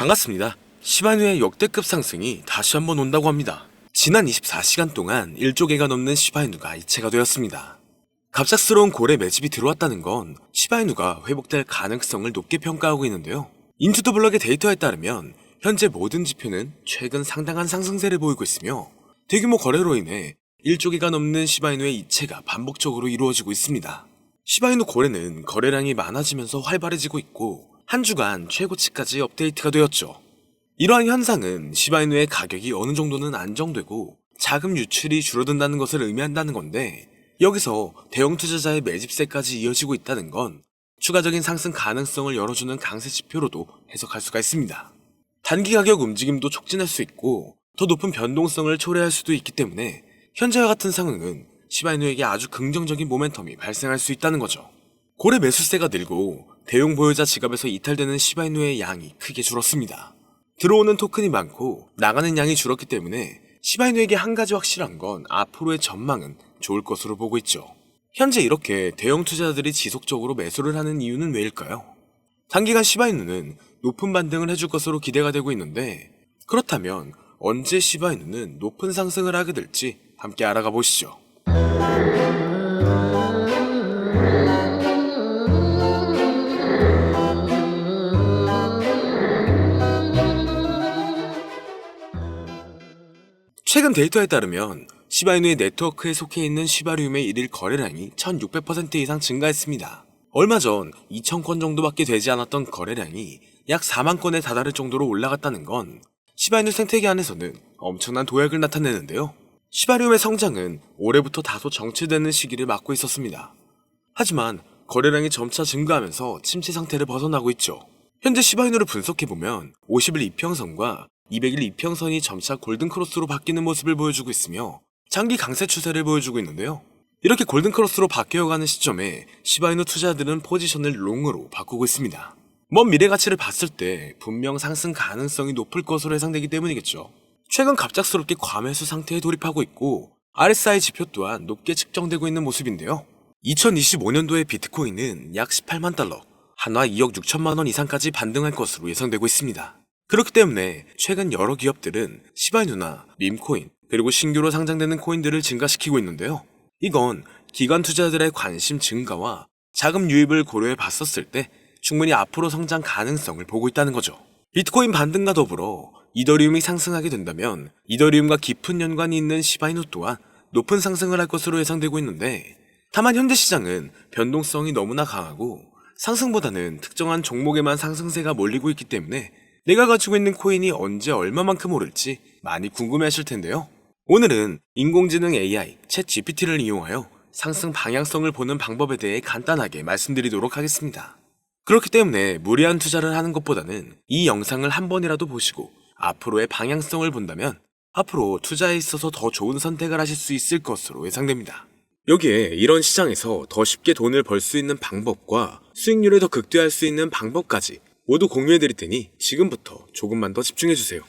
반갑습니다. 시바이누의 역대급 상승이 다시 한번 온다고 합니다. 지난 24시간 동안 1조 개가 넘는 시바이누가 이체가 되었습니다. 갑작스러운 고래 매집이 들어왔다는 건 시바이누가 회복될 가능성을 높게 평가하고 있는데요. 인투더블럭의 데이터에 따르면 현재 모든 지표는 최근 상당한 상승세를 보이고 있으며 대규모 거래로 인해 1조 개가 넘는 시바이누의 이체가 반복적으로 이루어지고 있습니다. 시바이누 고래는 거래량이 많아지면서 활발해지고 있고 한 주간 최고치까지 업데이트가 되었죠. 이러한 현상은 시바이누의 가격이 어느 정도는 안정되고 자금 유출이 줄어든다는 것을 의미한다는 건데, 여기서 대형 투자자의 매집세까지 이어지고 있다는 건 추가적인 상승 가능성을 열어주는 강세 지표로도 해석할 수가 있습니다. 단기 가격 움직임도 촉진할 수 있고 더 높은 변동성을 초래할 수도 있기 때문에 현재와 같은 상황은 시바이누에게 아주 긍정적인 모멘텀이 발생할 수 있다는 거죠. 고래 매수세가 늘고 대용 보유자 지갑에서 이탈되는 시바이누의 양이 크게 줄었습니다. 들어오는 토큰이 많고 나가는 양이 줄었기 때문에 시바이누에게 한 가지 확실한 건 앞으로의 전망은 좋을 것으로 보고 있죠. 현재 이렇게 대형 투자자들이 지속적으로 매수를 하는 이유는 왜일까요? 단기간 시바이누는 높은 반등을 해줄 것으로 기대가 되고 있는데, 그렇다면 언제 시바이누는 높은 상승을 하게 될지 함께 알아가 보시죠. 최근 데이터에 따르면 시바이누의 네트워크에 속해 있는 시바리움의 일일 거래량이 1600% 이상 증가했습니다. 얼마 전 2000건 정도밖에 되지 않았던 거래량이 약 4만 건에 다다를 정도로 올라갔다는 건 시바이누 생태계 안에서는 엄청난 도약을 나타내는데요. 시바리움의 성장은 올해부터 다소 정체되는 시기를 맞고 있었습니다. 하지만 거래량이 점차 증가하면서 침체 상태를 벗어나고 있죠. 현재 시바이누를 분석해보면 50일 이평선과 200일 이평선이 점차 골든크로스로 바뀌는 모습을 보여주고 있으며 장기 강세 추세를 보여주고 있는데요. 이렇게 골든크로스로 바뀌어가는 시점에 시바이누 투자자들은 포지션을 롱으로 바꾸고 있습니다. 먼 미래 가치를 봤을 때 분명 상승 가능성이 높을 것으로 예상되기 때문이겠죠. 최근 갑작스럽게 과매수 상태에 돌입하고 있고 RSI 지표 또한 높게 측정되고 있는 모습인데요. 2025년도에 비트코인은 약 18만 달러, 한화 2억 6천만 원 이상까지 반등할 것으로 예상되고 있습니다. 그렇기 때문에 최근 여러 기업들은 시바이누나 밈코인 그리고 신규로 상장되는 코인들을 증가시키고 있는데요. 이건 기관 투자자들의 관심 증가와 자금 유입을 고려해 봤었을 때 충분히 앞으로 성장 가능성을 보고 있다는 거죠. 비트코인 반등과 더불어 이더리움이 상승하게 된다면 이더리움과 깊은 연관이 있는 시바이누 또한 높은 상승을 할 것으로 예상되고 있는데, 다만 현재 시장은 변동성이 너무나 강하고 상승보다는 특정한 종목에만 상승세가 몰리고 있기 때문에 내가 가지고 있는 코인이 언제 얼마만큼 오를지 많이 궁금해하실 텐데요. 오늘은 인공지능 AI 챗 GPT를 이용하여 상승 방향성을 보는 방법에 대해 간단하게 말씀드리도록 하겠습니다. 그렇기 때문에 무리한 투자를 하는 것보다는 이 영상을 한 번이라도 보시고 앞으로의 방향성을 본다면 앞으로 투자에 있어서 더 좋은 선택을 하실 수 있을 것으로 예상됩니다. 여기에 이런 시장에서 더 쉽게 돈을 벌 수 있는 방법과 수익률을 더 극대화할 수 있는 방법까지 모두 공유해드릴 테니 지금부터 조금만 더 집중해주세요.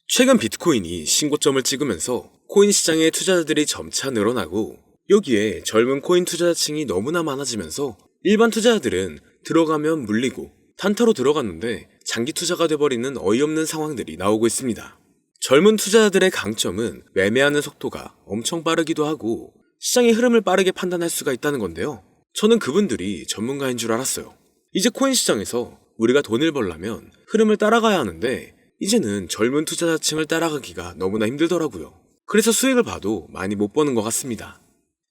최근 비트코인이 신고점을 찍으면서 코인 시장의 투자자들이 점차 늘어나고 여기에 젊은 코인 투자자층이 너무나 많아지면서 일반 투자자들은 들어가면 물리고 단타로 들어갔는데 장기 투자가 돼버리는 어이없는 상황들이 나오고 있습니다. 젊은 투자자들의 강점은 매매하는 속도가 엄청 빠르기도 하고 시장의 흐름을 빠르게 판단할 수가 있다는 건데요. 저는 그분들이 전문가인 줄 알았어요. 이제 코인 시장에서 우리가 돈을 벌려면 흐름을 따라가야 하는데 이제는 젊은 투자자층을 따라가기가 너무나 힘들더라고요. 그래서 수익을 봐도 많이 못 버는 것 같습니다.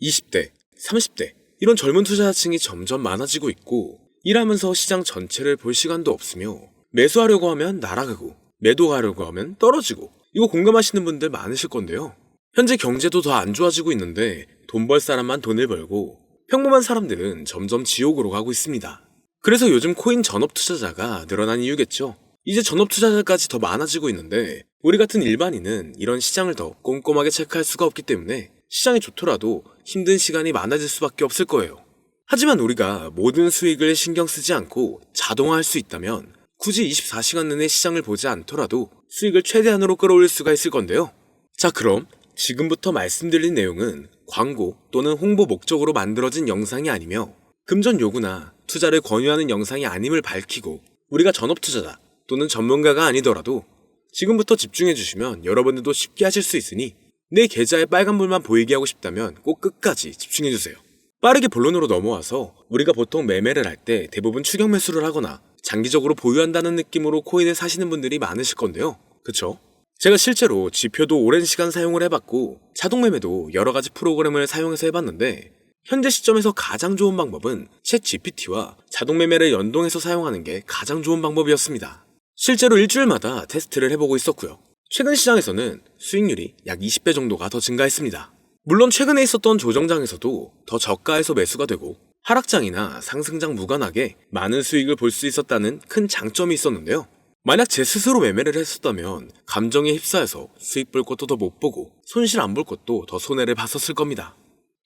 20대, 30대 이런 젊은 투자자층이 점점 많아지고 있고 일하면서 시장 전체를 볼 시간도 없으며 매수하려고 하면 날아가고 매도하려고 하면 떨어지고, 이거 공감하시는 분들 많으실 건데요. 현재 경제도 더 안 좋아지고 있는데 돈 벌 사람만 돈을 벌고 평범한 사람들은 점점 지옥으로 가고 있습니다. 그래서 요즘 코인 전업 투자자가 늘어난 이유겠죠. 이제 전업 투자자까지 더 많아지고 있는데 우리 같은 일반인은 이런 시장을 더 꼼꼼하게 체크할 수가 없기 때문에 시장이 좋더라도 힘든 시간이 많아질 수밖에 없을 거예요. 하지만 우리가 모든 수익을 신경 쓰지 않고 자동화할 수 있다면 굳이 24시간 내내 시장을 보지 않더라도 수익을 최대한으로 끌어올릴 수가 있을 건데요. 자, 그럼 지금부터 말씀드린 내용은 광고 또는 홍보 목적으로 만들어진 영상이 아니며 금전 요구나 투자를 권유하는 영상이 아님을 밝히고, 우리가 전업 투자자 또는 전문가가 아니더라도 지금부터 집중해주시면 여러분들도 쉽게 하실 수 있으니 내 계좌에 빨간불만 보이게 하고 싶다면 꼭 끝까지 집중해주세요. 빠르게 본론으로 넘어와서 우리가 보통 매매를 할 때 대부분 추격 매수를 하거나 장기적으로 보유한다는 느낌으로 코인을 사시는 분들이 많으실 건데요. 그쵸? 제가 실제로 지표도 오랜 시간 사용을 해봤고 자동 매매도 여러 가지 프로그램을 사용해서 해봤는데 현재 시점에서 가장 좋은 방법은 챗 GPT와 자동 매매를 연동해서 사용하는 게 가장 좋은 방법이었습니다. 실제로 일주일마다 테스트를 해보고 있었고요. 최근 시장에서는 수익률이 약 20배 정도가 더 증가했습니다. 물론 최근에 있었던 조정장에서도 더 저가에서 매수가 되고 하락장이나 상승장 무관하게 많은 수익을 볼 수 있었다는 큰 장점이 있었는데요. 만약 제 스스로 매매를 했었다면 감정에 휩싸여서 수익 볼 것도 더 못 보고 손실 안 볼 것도 더 손해를 봤었을 겁니다.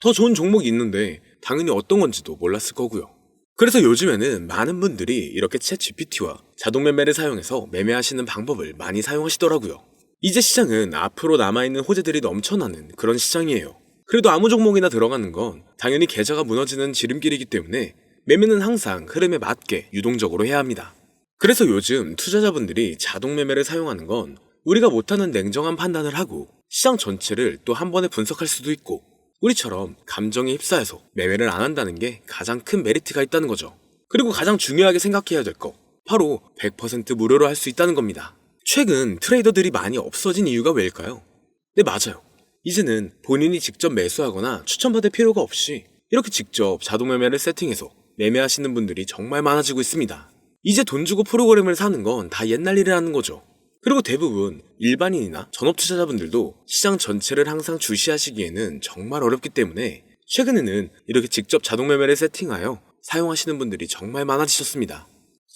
더 좋은 종목이 있는데 당연히 어떤 건지도 몰랐을 거고요. 그래서 요즘에는 많은 분들이 이렇게 챗 GPT와 자동 매매를 사용해서 매매하시는 방법을 많이 사용하시더라고요. 이제 시장은 앞으로 남아있는 호재들이 넘쳐나는 그런 시장이에요. 그래도 아무 종목이나 들어가는 건 당연히 계좌가 무너지는 지름길이기 때문에 매매는 항상 흐름에 맞게 유동적으로 해야 합니다. 그래서 요즘 투자자분들이 자동 매매를 사용하는 건 우리가 못하는 냉정한 판단을 하고 시장 전체를 또 한 번에 분석할 수도 있고 우리처럼 감정에 휩싸여서 매매를 안 한다는 게 가장 큰 메리트가 있다는 거죠. 그리고 가장 중요하게 생각해야 될 거 바로 100% 무료로 할 수 있다는 겁니다. 최근 트레이더들이 많이 없어진 이유가 왜일까요? 네, 맞아요. 이제는 본인이 직접 매수하거나 추천받을 필요가 없이 이렇게 직접 자동 매매를 세팅해서 매매하시는 분들이 정말 많아지고 있습니다. 이제 돈 주고 프로그램을 사는 건 다 옛날 일이라는 거죠. 그리고 대부분 일반인이나 전업 투자자분들도 시장 전체를 항상 주시하시기에는 정말 어렵기 때문에 최근에는 이렇게 직접 자동 매매를 세팅하여 사용하시는 분들이 정말 많아지셨습니다.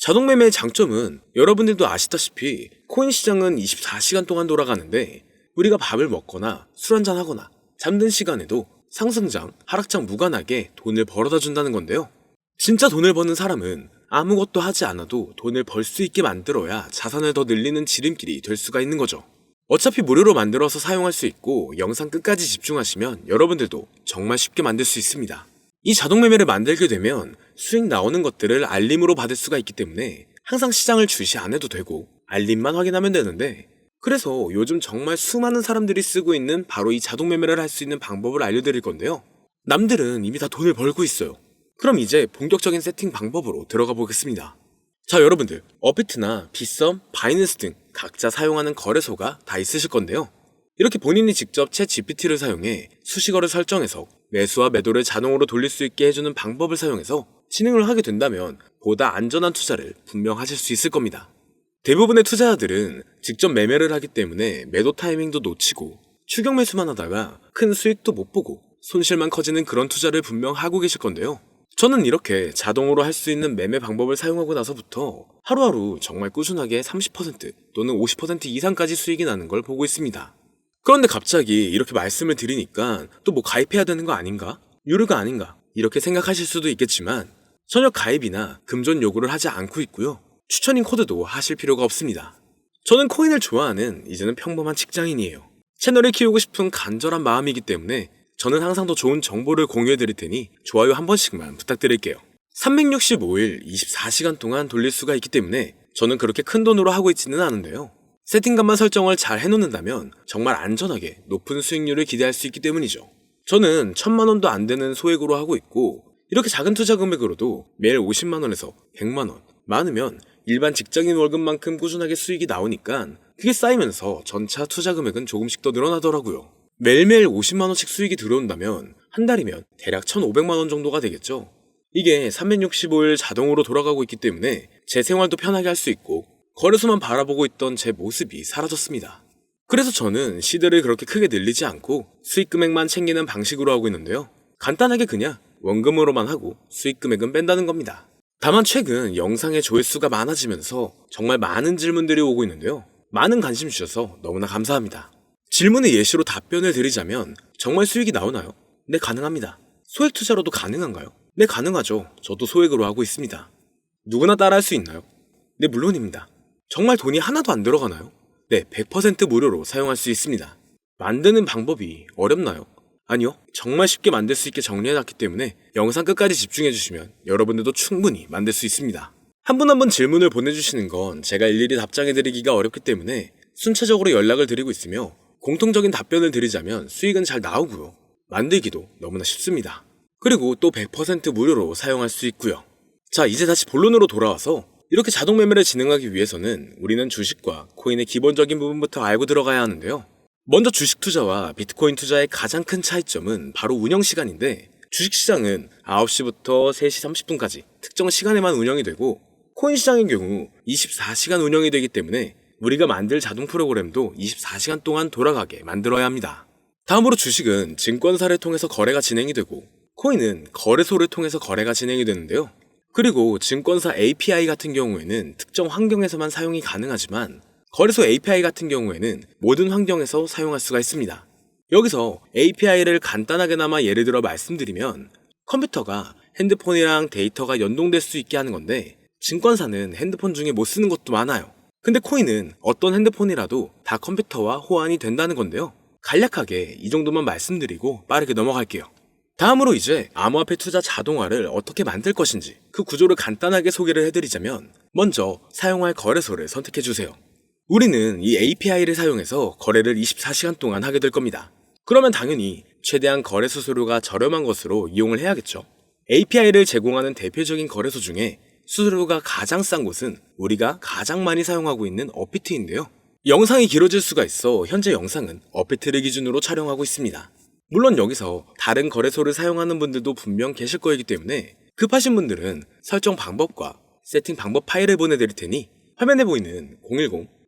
자동 매매의 장점은 여러분들도 아시다시피 코인 시장은 24시간 동안 돌아가는데 우리가 밥을 먹거나 술 한잔 하거나 잠든 시간에도 상승장, 하락장 무관하게 돈을 벌어다 준다는 건데요. 진짜 돈을 버는 사람은 아무것도 하지 않아도 돈을 벌 수 있게 만들어야 자산을 더 늘리는 지름길이 될 수가 있는 거죠. 어차피 무료로 만들어서 사용할 수 있고 영상 끝까지 집중하시면 여러분들도 정말 쉽게 만들 수 있습니다. 이 자동 매매를 만들게 되면 수익 나오는 것들을 알림으로 받을 수가 있기 때문에 항상 시장을 주시 안 해도 되고 알림만 확인하면 되는데 그래서 요즘 정말 수많은 사람들이 쓰고 있는 바로 이 자동 매매를 할 수 있는 방법을 알려드릴 건데요. 남들은 이미 다 돈을 벌고 있어요. 그럼 이제 본격적인 세팅 방법으로 들어가 보겠습니다. 자, 여러분들 업비트나 빗썸, 바이낸스 등 각자 사용하는 거래소가 다 있으실 건데요. 이렇게 본인이 직접 챗 GPT를 사용해 수식어를 설정해서 매수와 매도를 자동으로 돌릴 수 있게 해주는 방법을 사용해서 진행을 하게 된다면 보다 안전한 투자를 분명 하실 수 있을 겁니다. 대부분의 투자자들은 직접 매매를 하기 때문에 매도 타이밍도 놓치고 추격 매수만 하다가 큰 수익도 못 보고 손실만 커지는 그런 투자를 분명 하고 계실 건데요. 저는 이렇게 자동으로 할 수 있는 매매 방법을 사용하고 나서부터 하루하루 정말 꾸준하게 30% 또는 50% 이상까지 수익이 나는 걸 보고 있습니다. 그런데 갑자기 이렇게 말씀을 드리니까 또 뭐 가입해야 되는 거 아닌가? 유료가 아닌가? 이렇게 생각하실 수도 있겠지만 전혀 가입이나 금전 요구를 하지 않고 있고요. 추천인 코드도 하실 필요가 없습니다. 저는 코인을 좋아하는 이제는 평범한 직장인이에요. 채널을 키우고 싶은 간절한 마음이기 때문에 저는 항상 더 좋은 정보를 공유해 드릴 테니 좋아요 한 번씩만 부탁드릴게요. 365일 24시간 동안 돌릴 수가 있기 때문에 저는 그렇게 큰 돈으로 하고 있지는 않은데요. 세팅값만 설정을 잘 해놓는다면 정말 안전하게 높은 수익률을 기대할 수 있기 때문이죠. 저는 1000만원도 안 되는 소액으로 하고 있고 이렇게 작은 투자 금액으로도 매일 50만원에서 100만원, 많으면 일반 직장인 월급만큼 꾸준하게 수익이 나오니까 그게 쌓이면서 전차 투자 금액은 조금씩 더 늘어나더라고요. 매일매일 50만원씩 수익이 들어온다면 한 달이면 대략 1500만원 정도가 되겠죠. 이게 365일 자동으로 돌아가고 있기 때문에 제 생활도 편하게 할 수 있고 거래소만 바라보고 있던 제 모습이 사라졌습니다. 그래서 저는 시대를 그렇게 크게 늘리지 않고 수익 금액만 챙기는 방식으로 하고 있는데요. 간단하게 그냥 원금으로만 하고 수익 금액은 뺀다는 겁니다. 다만 최근 영상의 조회수가 많아지면서 정말 많은 질문들이 오고 있는데요. 많은 관심 주셔서 너무나 감사합니다. 질문의 예시로 답변을 드리자면 정말 수익이 나오나요? 네, 가능합니다. 소액 투자로도 가능한가요? 네, 가능하죠. 저도 소액으로 하고 있습니다. 누구나 따라할 수 있나요? 네, 물론입니다. 정말 돈이 하나도 안 들어가나요? 네, 100% 무료로 사용할 수 있습니다. 만드는 방법이 어렵나요? 아니요, 정말 쉽게 만들 수 있게 정리해놨기 때문에 영상 끝까지 집중해주시면 여러분들도 충분히 만들 수 있습니다. 한 분 한 분 질문을 보내주시는 건 제가 일일이 답장해드리기가 어렵기 때문에 순차적으로 연락을 드리고 있으며 공통적인 답변을 드리자면 수익은 잘 나오고요. 만들기도 너무나 쉽습니다. 그리고 또 100% 무료로 사용할 수 있고요. 자, 이제 다시 본론으로 돌아와서 이렇게 자동 매매를 진행하기 위해서는 우리는 주식과 코인의 기본적인 부분부터 알고 들어가야 하는데요. 먼저 주식 투자와 비트코인 투자의 가장 큰 차이점은 바로 운영 시간인데, 주식시장은 9시부터 3시 30분까지 특정 시간에만 운영이 되고, 코인 시장의 경우 24시간 운영이 되기 때문에 우리가 만들 자동 프로그램도 24시간 동안 돌아가게 만들어야 합니다. 다음으로 주식은 증권사를 통해서 거래가 진행이 되고, 코인은 거래소를 통해서 거래가 진행이 되는데요. 그리고 증권사 API 같은 경우에는 특정 환경에서만 사용이 가능하지만, 거래소 API 같은 경우에는 모든 환경에서 사용할 수가 있습니다. 여기서 API를 간단하게나마 예를 들어 말씀드리면, 컴퓨터가 핸드폰이랑 데이터가 연동될 수 있게 하는 건데, 증권사는 핸드폰 중에 못 쓰는 것도 많아요. 근데 코인은 어떤 핸드폰이라도 다 컴퓨터와 호환이 된다는 건데요. 간략하게 이 정도만 말씀드리고 빠르게 넘어갈게요. 다음으로 이제 암호화폐 투자 자동화를 어떻게 만들 것인지 그 구조를 간단하게 소개를 해드리자면, 먼저 사용할 거래소를 선택해주세요. 우리는 이 API를 사용해서 거래를 24시간 동안 하게 될 겁니다. 그러면 당연히 최대한 거래 수수료가 저렴한 것으로 이용을 해야겠죠. API를 제공하는 대표적인 거래소 중에 수수료가 가장 싼 곳은 우리가 가장 많이 사용하고 있는 업비트인데요. 영상이 길어질 수가 있어 현재 영상은 업비트를 기준으로 촬영하고 있습니다. 물론 여기서 다른 거래소를 사용하는 분들도 분명 계실 거이기 때문에 급하신 분들은 설정 방법과 세팅 방법 파일을 보내드릴 테니 화면에 보이는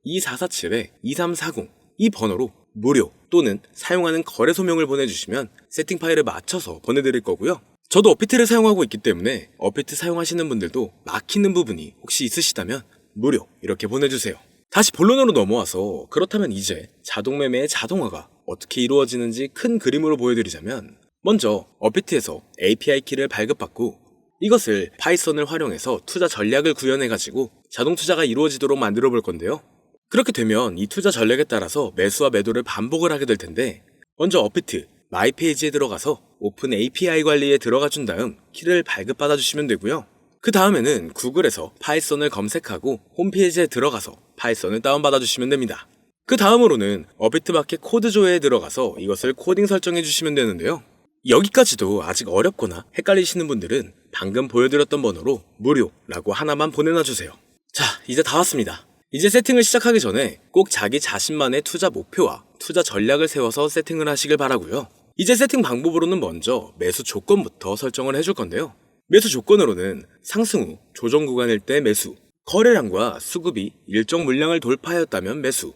010-2447-2340 이 번호로 무료 또는 사용하는 거래소명을 보내주시면 세팅 파일을 맞춰서 보내드릴 거고요. 저도 업비트를 사용하고 있기 때문에 업비트 사용하시는 분들도 막히는 부분이 혹시 있으시다면 무료 이렇게 보내주세요. 다시 본론으로 넘어와서, 그렇다면 이제 자동매매의 자동화가 어떻게 이루어지는지 큰 그림으로 보여드리자면, 먼저 업비트에서 API 키를 발급받고 이것을 파이썬을 활용해서 투자 전략을 구현해가지고 자동 투자가 이루어지도록 만들어 볼 건데요. 그렇게 되면 이 투자 전략에 따라서 매수와 매도를 반복을 하게 될 텐데, 먼저 업비트 마이 페이지에 들어가서 오픈 API 관리에 들어가 준 다음 키를 발급받아 주시면 되고요. 그 다음에는 구글에서 파이썬을 검색하고 홈페이지에 들어가서 파이썬을 다운받아 주시면 됩니다. 그 다음으로는 업비트 마켓 코드 조회에 들어가서 이것을 코딩 설정해 주시면 되는데요. 여기까지도 아직 어렵거나 헷갈리시는 분들은 방금 보여드렸던 번호로 무료라고 하나만 보내놔 주세요. 자, 이제 다 왔습니다. 이제 세팅을 시작하기 전에 꼭 자기 자신만의 투자 목표와 투자 전략을 세워서 세팅을 하시길 바라고요. 이제 세팅 방법으로는 먼저 매수 조건부터 설정을 해줄 건데요. 매수 조건으로는 상승 후 조정 구간일 때 매수, 거래량과 수급이 일정 물량을 돌파하였다면 매수,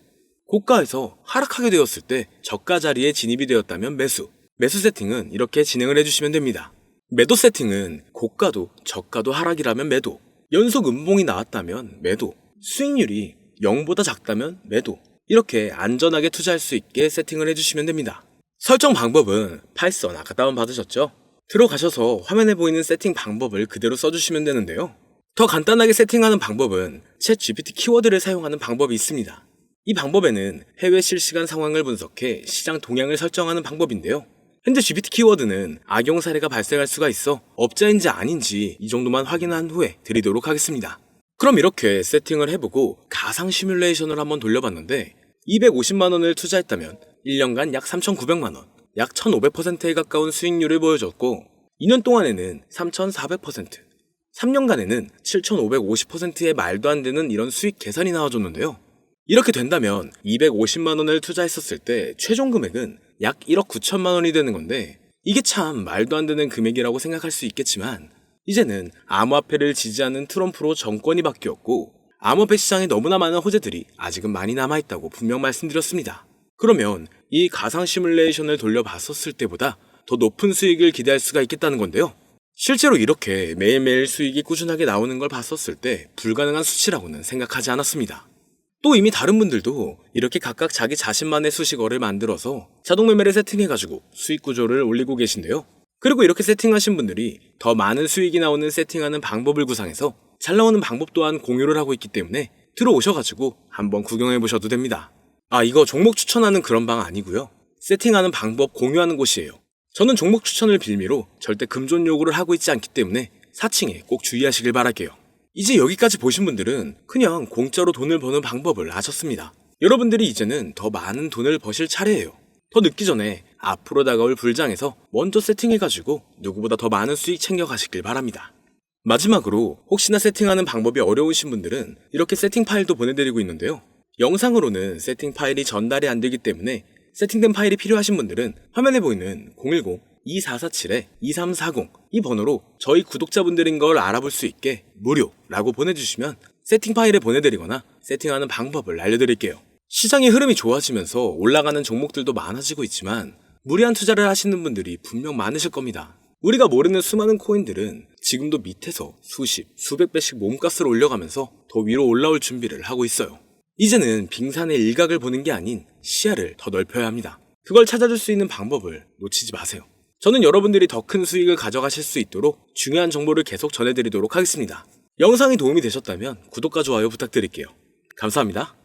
고가에서 하락하게 되었을 때 저가 자리에 진입이 되었다면 매수, 매수 세팅은 이렇게 진행을 해주시면 됩니다. 매도 세팅은 고가도 저가도 하락이라면 매도, 연속 음봉이 나왔다면 매도, 수익률이 0보다 작다면 매도, 이렇게 안전하게 투자할 수 있게 세팅을 해주시면 됩니다. 설정 방법은 파이썬 아까 다운받으셨죠? 들어가셔서 화면에 보이는 세팅 방법을 그대로 써주시면 되는데요. 더 간단하게 세팅하는 방법은 챗 GPT 키워드를 사용하는 방법이 있습니다. 이 방법에는 해외 실시간 상황을 분석해 시장 동향을 설정하는 방법인데요. 현재 GPT 키워드는 악용 사례가 발생할 수가 있어 업자인지 아닌지 이 정도만 확인한 후에 드리도록 하겠습니다. 그럼 이렇게 세팅을 해보고 가상 시뮬레이션을 한번 돌려봤는데, 250만원을 투자했다면 1년간 약 3,900만원, 약 1,500%에 가까운 수익률을 보여줬고, 2년 동안에는 3,400%, 3년간에는 7,550%의 말도 안 되는 이런 수익 계산이 나와줬는데요. 이렇게 된다면 250만원을 투자했었을 때 최종 금액은 약 1억 9천만원이 되는 건데, 이게 참 말도 안 되는 금액이라고 생각할 수 있겠지만, 이제는 암호화폐를 지지하는 트럼프로 정권이 바뀌었고 암호화폐 시장에 너무나 많은 호재들이 아직은 많이 남아있다고 분명 말씀드렸습니다. 그러면 이 가상 시뮬레이션을 돌려봤었을 때보다 더 높은 수익을 기대할 수가 있겠다는 건데요. 실제로 이렇게 매일매일 수익이 꾸준하게 나오는 걸 봤었을 때 불가능한 수치라고는 생각하지 않았습니다. 또 이미 다른 분들도 이렇게 각각 자기 자신만의 수식어를 만들어서 자동매매를 세팅해가지고 수익 구조를 올리고 계신데요. 그리고 이렇게 세팅하신 분들이 더 많은 수익이 나오는 세팅하는 방법을 구상해서 잘 나오는 방법 또한 공유를 하고 있기 때문에 들어오셔가지고 한번 구경해보셔도 됩니다. 아, 이거 종목 추천하는 그런 방 아니고요. 세팅하는 방법 공유하는 곳이에요. 저는 종목 추천을 빌미로 절대 금전 요구를 하고 있지 않기 때문에 사칭에 꼭 주의하시길 바랄게요. 이제 여기까지 보신 분들은 그냥 공짜로 돈을 버는 방법을 아셨습니다. 여러분들이 이제는 더 많은 돈을 버실 차례예요. 더 늦기 전에 앞으로 다가올 불장에서 먼저 세팅해가지고 누구보다 더 많은 수익 챙겨가시길 바랍니다. 마지막으로 혹시나 세팅하는 방법이 어려우신 분들은 이렇게 세팅 파일도 보내드리고 있는데요. 영상으로는 세팅 파일이 전달이 안 되기 때문에 세팅된 파일이 필요하신 분들은 화면에 보이는 010-2447-2340 이 번호로 저희 구독자분들인 걸 알아볼 수 있게 무료라고 보내주시면 세팅 파일을 보내드리거나 세팅하는 방법을 알려드릴게요. 시장의 흐름이 좋아지면서 올라가는 종목들도 많아지고 있지만 무리한 투자를 하시는 분들이 분명 많으실 겁니다. 우리가 모르는 수많은 코인들은 지금도 밑에서 수십, 수백 배씩 몸값을 올려가면서 더 위로 올라올 준비를 하고 있어요. 이제는 빙산의 일각을 보는 게 아닌 시야를 더 넓혀야 합니다. 그걸 찾아줄 수 있는 방법을 놓치지 마세요. 저는 여러분들이 더 큰 수익을 가져가실 수 있도록 중요한 정보를 계속 전해드리도록 하겠습니다. 영상이 도움이 되셨다면 구독과 좋아요 부탁드릴게요. 감사합니다.